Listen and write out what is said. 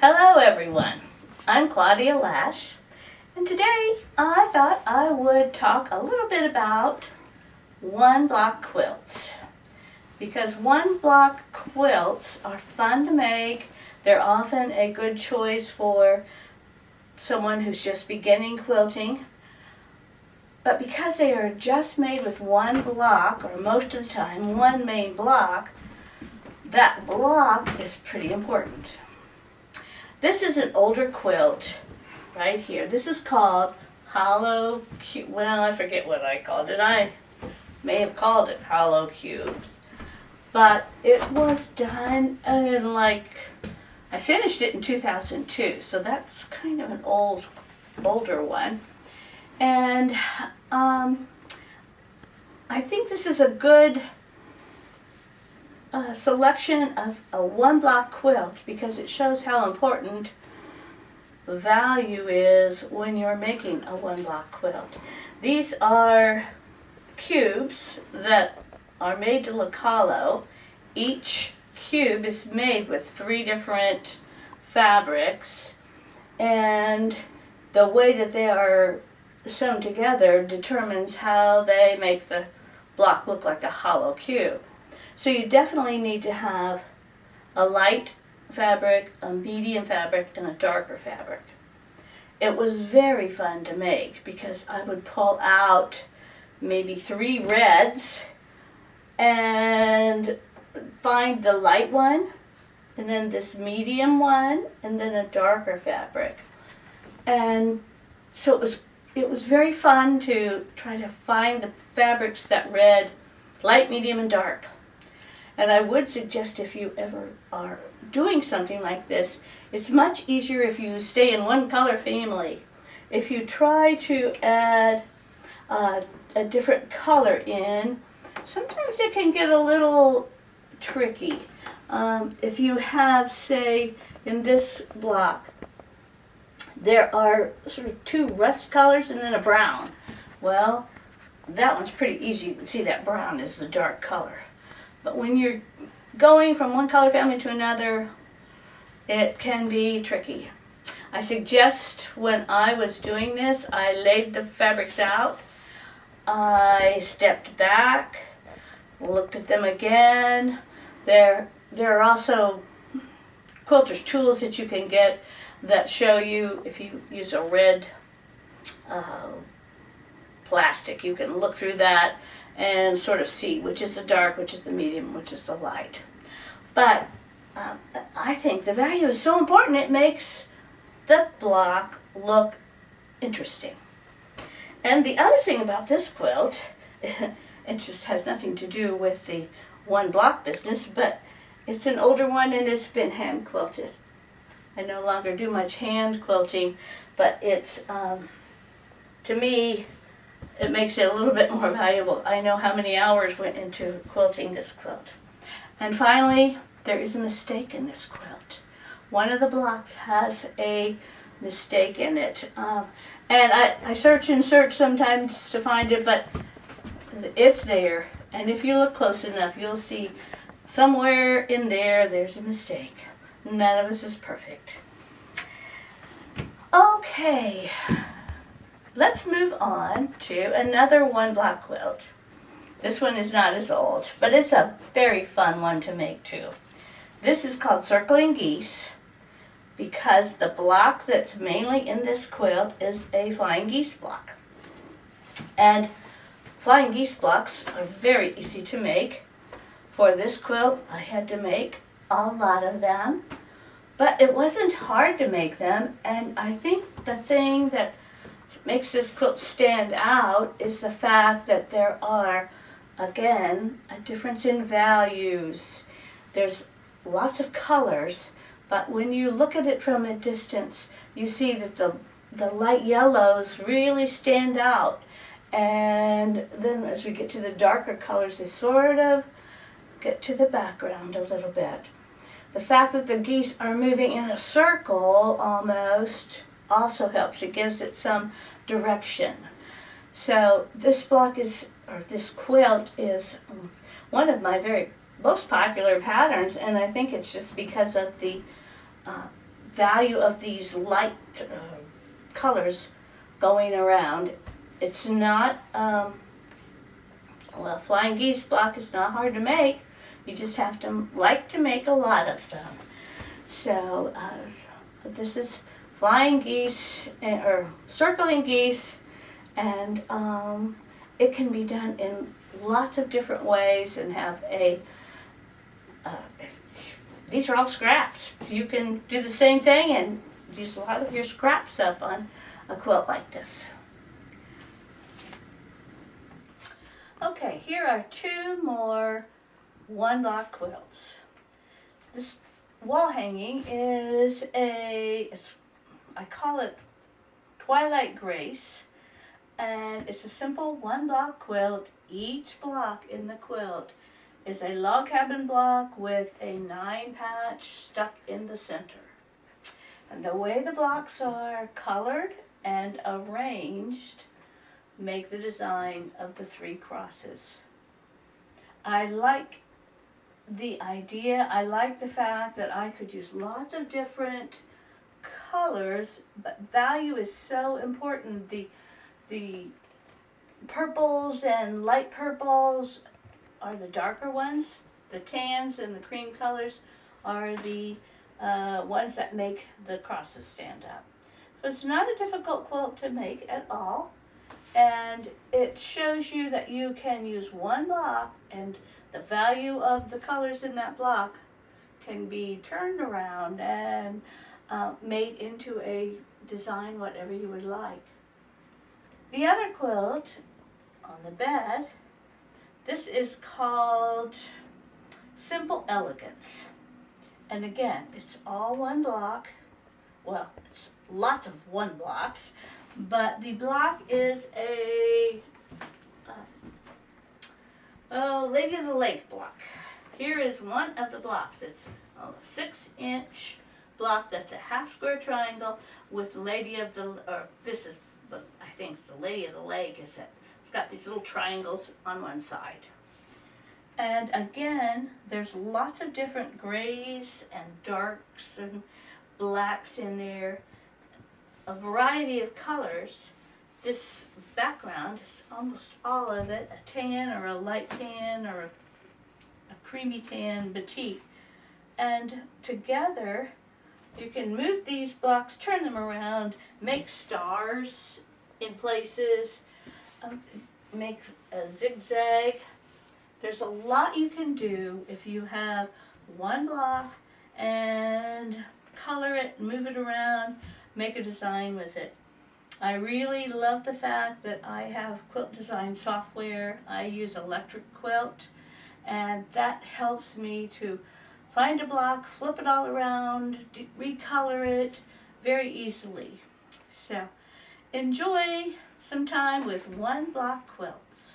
Hello everyone, I'm Claudia Lash, and today I thought I would talk a little bit about one block quilts. Because one block quilts are fun to make, they're often a good choice for someone who's just beginning quilting. But because they are just made with one block, or most of the time one main block, that block is pretty important. This is an older quilt right here. This is called Hollow Cube. Well, I forget what I called it. I may have called it Hollow Cubes. But it was done in I finished it in 2002, so that's kind of an older one. And I think this is a good selection of a one block quilt because it shows how important value is when you're making a one block quilt. These are cubes that are made to look hollow. Each cube is made with 3 different fabrics, and the way that they are sewn together determines how they make the block look like a hollow cube. So you definitely need to have a light fabric, a medium fabric, and a darker fabric. It was very fun to make because I would pull out maybe 3 reds and find the light one, and then this medium one, and then a darker fabric. And so it was very fun to try to find the fabrics that read light, medium, and dark. And I would suggest if you ever are doing something like this, it's much easier if you stay in one color family. If you try to add a different color in, sometimes it can get a little tricky. If you have, say, in this block, there are sort of 2 rust colors and then a brown. Well, that one's pretty easy. You can see that brown is the dark color. But when you're going from one color family to another, it can be tricky. I suggest when I was doing this, I laid the fabrics out. I stepped back, looked at them again. There are also quilter's tools that you can get that show you, if you use a red plastic, you can look through that and sort of see which is the dark, which is the medium, which is the light. But I think the value is so important, it makes the block look interesting. And the other thing about this quilt, it just has nothing to do with the one block business, but it's an older one and it's been hand quilted. I no longer do much hand quilting, but it's, to me, it makes it a little bit more valuable. I know how many hours went into quilting this quilt. And finally, there is a mistake in this quilt. One of the blocks has a mistake in it. And I search and search sometimes to find it, but it's there. And if you look close enough, you'll see somewhere in there, there's a mistake. None of us is perfect. Okay. Let's move on to another one block quilt. This one is not as old, but it's a very fun one to make too. This is called Circling Geese because the block that's mainly in this quilt is a flying geese block. And flying geese blocks are very easy to make. For this quilt, I had to make a lot of them, but it wasn't hard to make them, and I think the thing that makes this quilt stand out is the fact that there are, again, a difference in values. There's lots of colors, but when you look at it from a distance, you see that the light yellows really stand out. And then as we get to the darker colors, they sort of get to the background a little bit. The fact that the geese are moving in a circle almost also helps. It gives it some direction. So this block is, or this quilt is one of my very most popular patterns, and I think it's just because of the value of these light colors going around. It's not, well, flying geese block is not hard to make. You just have to like to make a lot of them. So this is flying geese, or circling geese, and it can be done in lots of different ways and have a, these are all scraps. You can do the same thing and use a lot of your scraps up on a quilt like this. Okay, here are two more one-block quilts. This wall hanging is I call it Twilight Grace, and it's a simple one-block quilt. Each block in the quilt is a log cabin block with a 9-patch stuck in the center. And the way the blocks are colored and arranged make the design of the 3 crosses. I like the idea. I like the fact that I could use lots of different colors, but value is so important. The purples and light purples are the darker ones. The tans and the cream colors are the ones that make the crosses stand up. So it's not a difficult quilt to make at all, and it shows you that you can use one block and the value of the colors in that block can be turned around and made into a design whatever you would like. The other quilt on the bed, this is called Simple Elegance. And again, it's all one block. Well, it's lots of one blocks, but the block is a Lady of the Lake block. Here is one of the blocks. It's a 6-inch block that's a half square triangle with Lady of the, or this is, but I think the Lady of the Lake is it. It's got these little triangles on one side. And again, there's lots of different grays and darks and blacks in there, a variety of colors. This background is almost all of it a tan or a light tan or a creamy tan batik. And together, you can move these blocks, turn them around, make stars in places, make a zigzag. There's a lot you can do if you have one block and color it, move it around, make a design with it. I really love the fact that I have quilt design software. I use Electric Quilt, and that helps me to find a block, flip it all around, recolor it very easily. So enjoy some time with one block quilts.